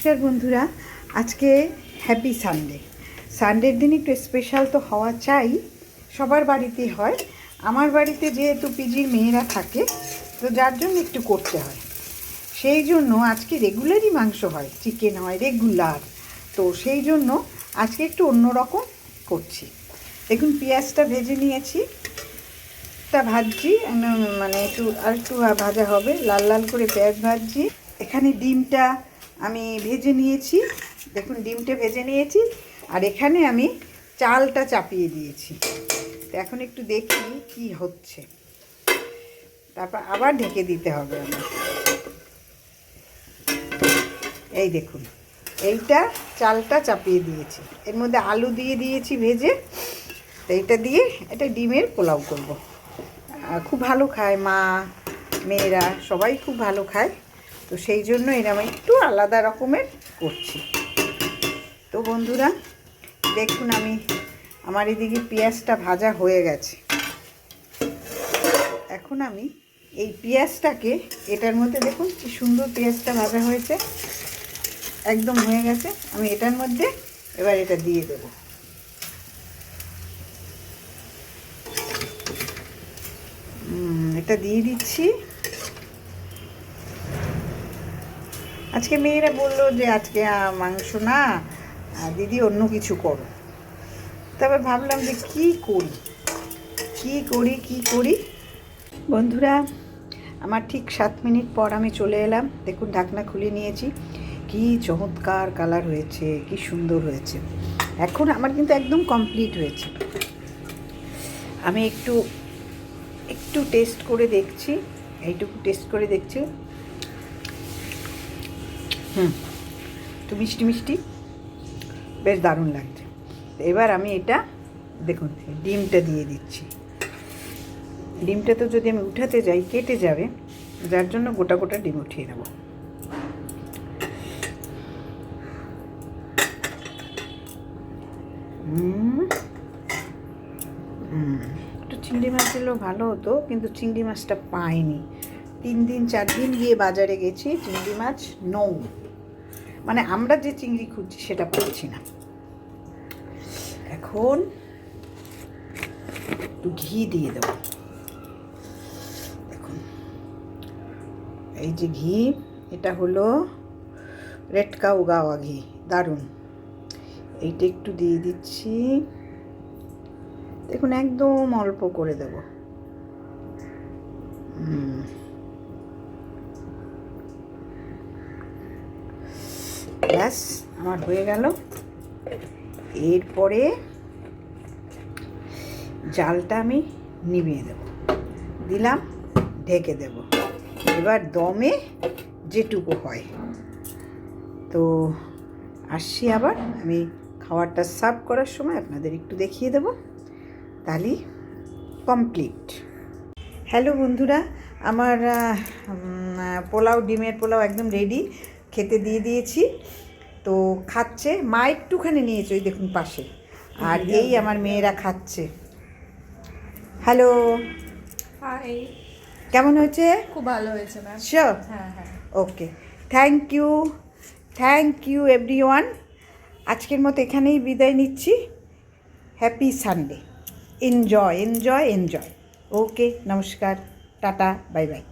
নমস্কার বন্ধুরা, আজকে হ্যাপি সানডে। সানডের দিন একটু স্পেশাল তো হওয়া চাই, সবার বাড়িতেই হয়। আমার বাড়িতে যেহেতু পিজির মেয়েরা থাকে, তো যার জন্য একটু করতে হয়। সেই জন্য আজকে রেগুলারই মাংস হয়, চিকেন হয় রেগুলার। তো সেই জন্য আজকে একটু অন্যরকম করছি। দেখুন, পেঁয়াজটা ভেজে নিয়েছি, তা ভাজছি, মানে একটু ভাজা হবে, লাল লাল করে পেঁয়াজ ভাজছি। এখানে ডিমটা আমি ভেজে নিয়েছি, দেখুন ডিমটা ভেজে নিয়েছি। আর এখানে আমি চালটা চাপিয়ে দিয়েছি। তো এখন একটু দেখি কি হচ্ছে, তারপর আবার ঢেকে দিতে হবে আমার। এই দেখুন, এইটা চালটা চাপিয়ে দিয়েছি, এর মধ্যে আলু দিয়ে দিয়েছি ভেজে। তো এইটা দিয়ে এটা ডিমের পোলাও করব। খুব ভালো খায় মা, মেয়েরা সবাই খুব ভালো খায়। তো সেই জন্য এরকম একটু আলাদা রকমের করছি। তো বন্ধুরা দেখুন, আমার এদিকে পেঁয়াজটা ভাজা হয়ে গেছে। এখন আমি এই পেঁয়াজটাকে এটার মধ্যে, দেখুন কি সুন্দর পেঁয়াজটা ভাজা হয়েছে, একদম হয়ে গেছে। আমি এটার মধ্যে এবার এটা দিয়ে দেব। এটা দিয়ে দিচ্ছি। আজকে মেয়েরা বললো যে আজকে মাংস না দিদি, অন্য কিছু করো। তবে ভাবলাম যে কি করি। বন্ধুরা, আমার ঠিক 7 মিনিট পর আমি চলে এলাম। দেখুন, ঢাকনা খুলে নিয়েছি। কি চমৎকার কালার হয়েছে, কি সুন্দর হয়েছে। এখন আমার কিন্তু একদম কমপ্লিট হয়েছে। আমি একটু টেস্ট করে দেখছি, এইটুকু টেস্ট করে দেখছি। একটু মিষ্টি মিষ্টি, বেশ দারুণ লাগছে। এবার আমি এটা দেখুন, ডিমটা দিয়ে দিচ্ছি। ডিমটা তো যদি আমি উঠাতে যাই কেটে যাবে, যার জন্য গোটা গোটা ডিম উঠিয়ে দেবো। একটু চিংড়ি মাছ দিলেও ভালো হতো, কিন্তু চিংড়ি মাছটা পাইনি। 3 দিন 4 দিন গিয়ে বাজারে গেছি, চিংড়ি মাছ নৌ, মানে আমরা যে চিংড়ি খুঁজছি সেটা পাচ্ছি না। এখন একটু ঘি দিয়ে দেব। দেখুন, এই যে ঘি, এটা হলো রেড কাউ গাওয়া ঘি, দারুণ। এইটা একটু দিয়ে দিচ্ছি। দেখুন, একদম অল্প করে দেব। ব্যাস, আমার হয়ে গেল। এরপরে জালটা আমি নিভিয়ে দেব, দিলাম, ঢেকে দেব। এবার দমে যেটুকু হয়। তো আসছি আবার, আমি খাবারটা সার্ভ করার সময় আপনাদের একটু দেখিয়ে দেব, তাহলেই কমপ্লিট। হ্যালো বন্ধুরা, আমার পোলাও, ডিমের পোলাও একদম রেডি, খেতে দিয়ে দিয়েছি। তো খাচ্ছে, মা একটুখানি নিয়েছে, ওই দেখুন পাশে। আর এই আমার মেয়েরা খাচ্ছে। Hello, hi. কেমন হয়েছে? খুব ভালো হয়েছে ম্যাম। শিওর? হ্যাঁ হ্যাঁ। Okay, thank you everyone. আজকের মতো এখানেই বিদায় নিচ্ছি। Happy Sunday. এনজয়। ওকে, নমস্কার, টাটা, বাই বাই।